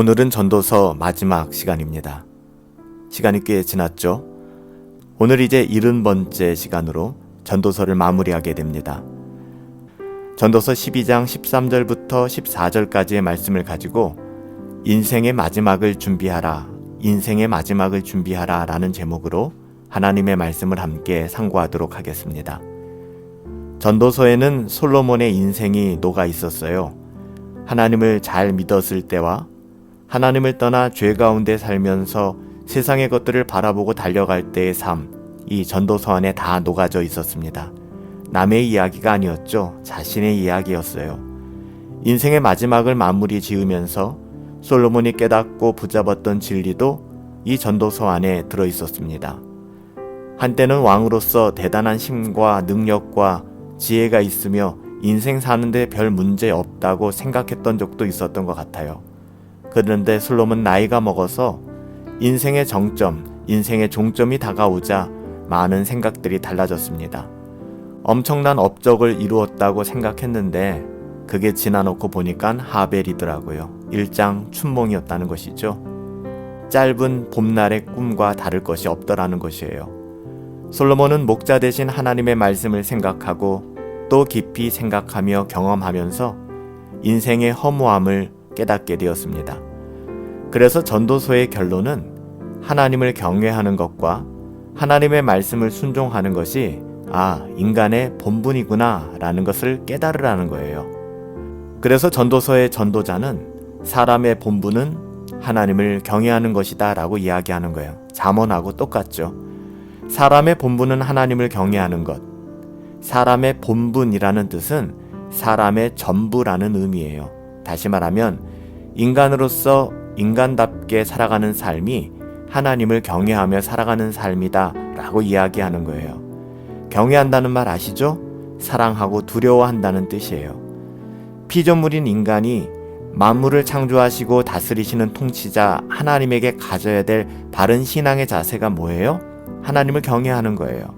오늘은 전도서 마지막 시간입니다. 시간이 꽤 지났죠? 오늘 이제 70번째 시간으로 전도서를 마무리하게 됩니다. 전도서 12장 13절부터 14절까지의 말씀을 가지고 인생의 마지막을 준비하라, 인생의 마지막을 준비하라 라는 제목으로 하나님의 말씀을 함께 상고하도록 하겠습니다. 전도서에는 솔로몬의 인생이 녹아 있었어요. 하나님을 잘 믿었을 때와 하나님을 떠나 죄 가운데 살면서 세상의 것들을 바라보고 달려갈 때의 삶, 이 전도서 안에 다 녹아져 있었습니다. 남의 이야기가 아니었죠. 자신의 이야기였어요. 인생의 마지막을 마무리 지으면서 솔로몬이 깨닫고 붙잡았던 진리도 이 전도서 안에 들어있었습니다. 한때는 왕으로서 대단한 힘과 능력과 지혜가 있으며 인생 사는데 별 문제 없다고 생각했던 적도 있었던 것 같아요. 그런데 솔로몬 나이가 먹어서 인생의 정점, 인생의 종점이 다가오자 많은 생각들이 달라졌습니다. 엄청난 업적을 이루었다고 생각했는데 그게 지나놓고 보니까 하벨이더라고요. 일장 춘몽이었다는 것이죠. 짧은 봄날의 꿈과 다를 것이 없더라는 것이에요. 솔로몬은 목자 대신 하나님의 말씀을 생각하고 또 깊이 생각하며 경험하면서 인생의 허무함을 깨닫게 되었습니다. 그래서 전도서의 결론은 하나님을 경외하는 것과 하나님의 말씀을 순종하는 것이 인간의 본분이구나 라는 것을 깨달으라는 거예요. 그래서 전도서의 전도자는 사람의 본분은 하나님을 경외하는 것이다 라고 이야기하는 거예요. 잠언하고 똑같죠. 사람의 본분은 하나님을 경외하는 것. 사람의 본분이라는 뜻은 사람의 전부라는 의미예요. 다시 말하면 인간으로서 인간답게 살아가는 삶이 하나님을 경외하며 살아가는 삶이다 라고 이야기하는 거예요. 경외한다는 말 아시죠? 사랑하고 두려워한다는 뜻이에요. 피조물인 인간이 만물을 창조하시고 다스리시는 통치자 하나님에게 가져야 될 바른 신앙의 자세가 뭐예요? 하나님을 경외하는 거예요.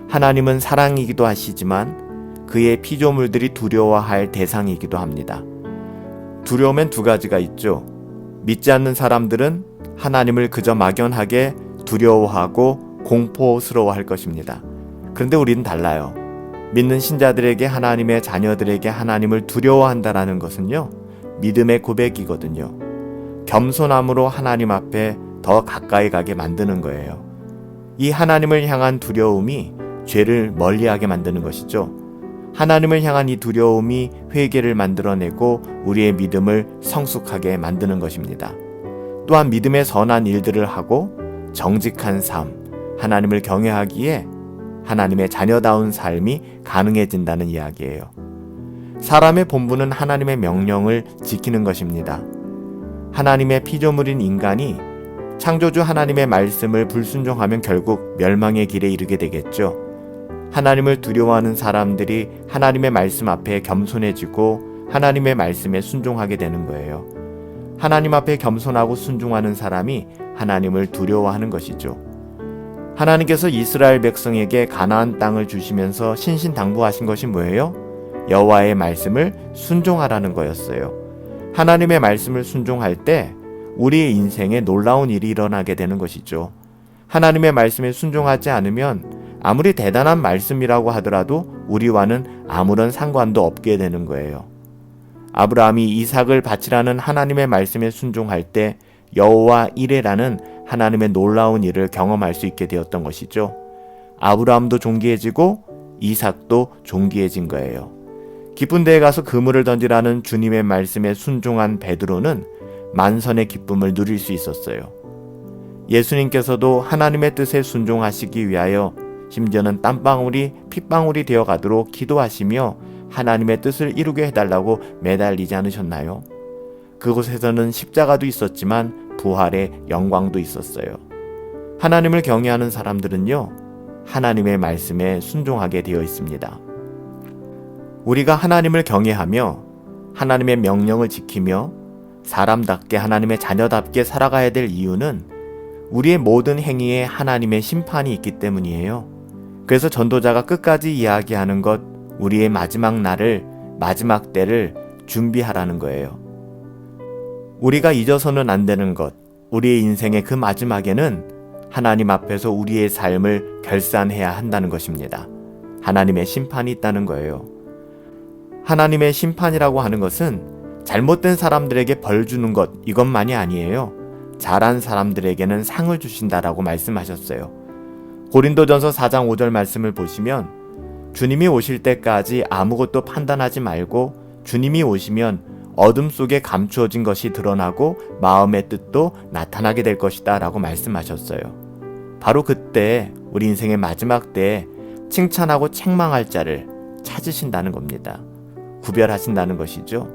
하나님은 사랑이기도 하시지만 그의 피조물들이 두려워할 대상이기도 합니다. 두려움엔 두 가지가 있죠. 믿지 않는 사람들은 하나님을 그저 막연하게 두려워하고 공포스러워할 것입니다. 그런데 우리는 달라요. 믿는 신자들에게, 하나님의 자녀들에게 하나님을 두려워한다는 것은요, 믿음의 고백이거든요. 겸손함으로 하나님 앞에 더 가까이 가게 만드는 거예요. 이 하나님을 향한 두려움이 죄를 멀리하게 만드는 것이죠. 하나님을 향한 이 두려움이 회개를 만들어내고 우리의 믿음을 성숙하게 만드는 것입니다. 또한 믿음의 선한 일들을 하고 정직한 삶, 하나님을 경외하기에 하나님의 자녀다운 삶이 가능해진다는 이야기예요. 사람의 본분은 하나님의 명령을 지키는 것입니다. 하나님의 피조물인 인간이 창조주 하나님의 말씀을 불순종하면 결국 멸망의 길에 이르게 되겠죠. 하나님을 두려워하는 사람들이 하나님의 말씀 앞에 겸손해지고 하나님의 말씀에 순종하게 되는 거예요. 하나님 앞에 겸손하고 순종하는 사람이 하나님을 두려워하는 것이죠. 하나님께서 이스라엘 백성에게 가나안 땅을 주시면서 신신당부하신 것이 뭐예요? 여호와의 말씀을 순종하라는 거였어요. 하나님의 말씀을 순종할 때 우리의 인생에 놀라운 일이 일어나게 되는 것이죠. 하나님의 말씀에 순종하지 않으면 아무리 대단한 말씀이라고 하더라도 우리와는 아무런 상관도 없게 되는 거예요. 아브라함이 이삭을 바치라는 하나님의 말씀에 순종할 때 여호와 이레라는 하나님의 놀라운 일을 경험할 수 있게 되었던 것이죠. 아브라함도 존귀해지고 이삭도 존귀해진 거예요. 기쁜 데에 가서 그물을 던지라는 주님의 말씀에 순종한 베드로는 만선의 기쁨을 누릴 수 있었어요. 예수님께서도 하나님의 뜻에 순종하시기 위하여 심지어는 땀방울이 핏방울이 되어가도록 기도하시며 하나님의 뜻을 이루게 해달라고 매달리지 않으셨나요? 그곳에서는 십자가도 있었지만 부활의 영광도 있었어요. 하나님을 경외하는 사람들은요, 하나님의 말씀에 순종하게 되어 있습니다. 우리가 하나님을 경외하며 하나님의 명령을 지키며 사람답게 하나님의 자녀답게 살아가야 될 이유는 우리의 모든 행위에 하나님의 심판이 있기 때문이에요. 그래서 전도자가 끝까지 이야기하는 것, 우리의 마지막 날을, 마지막 때를 준비하라는 거예요. 우리가 잊어서는 안 되는 것, 우리의 인생의 그 마지막에는 하나님 앞에서 우리의 삶을 결산해야 한다는 것입니다. 하나님의 심판이 있다는 거예요. 하나님의 심판이라고 하는 것은 잘못된 사람들에게 벌 주는 것, 이것만이 아니에요. 잘한 사람들에게는 상을 주신다라고 말씀하셨어요. 고린도전서 4장 5절 말씀을 보시면 주님이 오실 때까지 아무것도 판단하지 말고 주님이 오시면 어둠 속에 감추어진 것이 드러나고 마음의 뜻도 나타나게 될 것이다 라고 말씀하셨어요. 바로 그때 우리 인생의 마지막 때에 칭찬하고 책망할 자를 찾으신다는 겁니다. 구별하신다는 것이죠.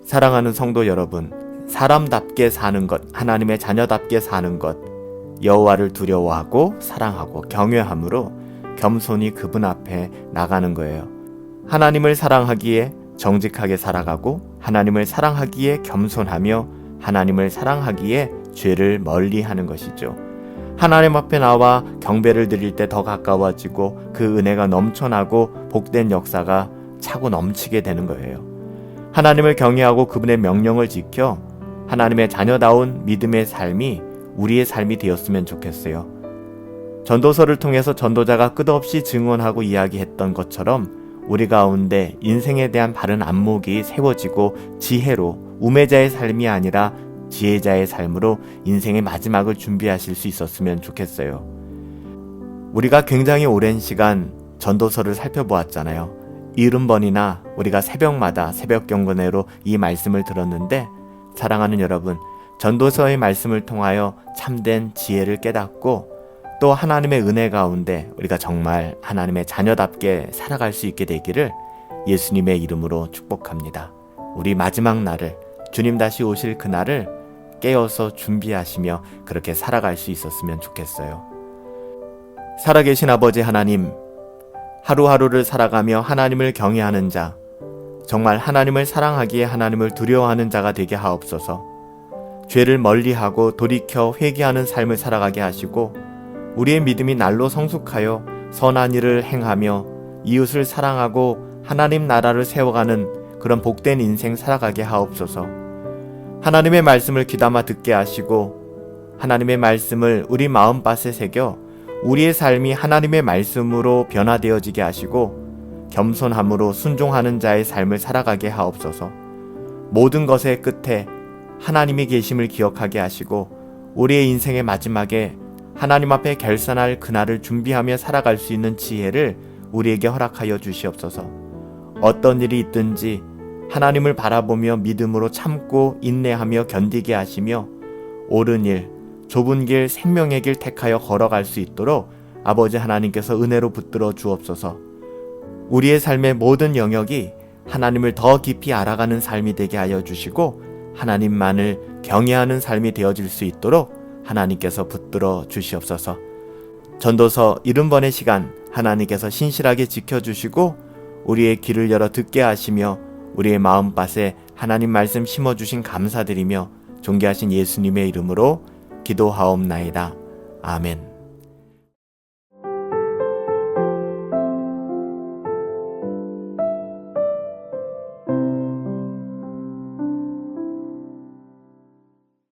사랑하는 성도 여러분, 사람답게 사는 것, 하나님의 자녀답게 사는 것, 여호와를 두려워하고 사랑하고 경외함으로 겸손히 그분 앞에 나가는 거예요. 하나님을 사랑하기에 정직하게 살아가고 하나님을 사랑하기에 겸손하며 하나님을 사랑하기에 죄를 멀리하는 것이죠. 하나님 앞에 나와 경배를 드릴 때 더 가까워지고 그 은혜가 넘쳐나고 복된 역사가 차고 넘치게 되는 거예요. 하나님을 경외하고 그분의 명령을 지켜 하나님의 자녀다운 믿음의 삶이 우리의 삶이 되었으면 좋겠어요. 전도서를 통해서 전도자가 끝없이 증언하고 이야기했던 것처럼 우리 가운데 인생에 대한 바른 안목이 세워지고 지혜로 우매자의 삶이 아니라 지혜자의 삶으로 인생의 마지막을 준비하실 수 있었으면 좋겠어요. 우리가 굉장히 오랜 시간 전도서를 살펴보았잖아요. 70번이나 우리가 새벽마다 새벽 경건회로 이 말씀을 들었는데, 사랑하는 여러분, 전도서의 말씀을 통하여 참된 지혜를 깨닫고 또 하나님의 은혜 가운데 우리가 정말 하나님의 자녀답게 살아갈 수 있게 되기를 예수님의 이름으로 축복합니다. 우리 마지막 날을, 주님 다시 오실 그날을 깨어서 준비하시며 그렇게 살아갈 수 있었으면 좋겠어요. 살아계신 아버지 하나님, 하루하루를 살아가며 하나님을 경외하는 자, 정말 하나님을 사랑하기에 하나님을 두려워하는 자가 되게 하옵소서. 죄를 멀리하고 돌이켜 회개하는 삶을 살아가게 하시고 우리의 믿음이 날로 성숙하여 선한 일을 행하며 이웃을 사랑하고 하나님 나라를 세워가는 그런 복된 인생 살아가게 하옵소서. 하나님의 말씀을 귀담아 듣게 하시고 하나님의 말씀을 우리 마음밭에 새겨 우리의 삶이 하나님의 말씀으로 변화되어지게 하시고 겸손함으로 순종하는 자의 삶을 살아가게 하옵소서. 모든 것의 끝에 하나님이 계심을 기억하게 하시고 우리의 인생의 마지막에 하나님 앞에 결산할 그날을 준비하며 살아갈 수 있는 지혜를 우리에게 허락하여 주시옵소서. 어떤 일이 있든지 하나님을 바라보며 믿음으로 참고 인내하며 견디게 하시며 옳은 일, 좁은 길, 생명의 길 택하여 걸어갈 수 있도록 아버지 하나님께서 은혜로 붙들어 주옵소서. 우리의 삶의 모든 영역이 하나님을 더 깊이 알아가는 삶이 되게 하여 주시고 하나님만을 경외하는 삶이 되어질 수 있도록 하나님께서 붙들어 주시옵소서. 전도서 70번의 시간 하나님께서 신실하게 지켜주시고 우리의 귀를 열어 듣게 하시며 우리의 마음밭에 하나님 말씀 심어주신 감사드리며 존귀하신 예수님의 이름으로 기도하옵나이다. 아멘.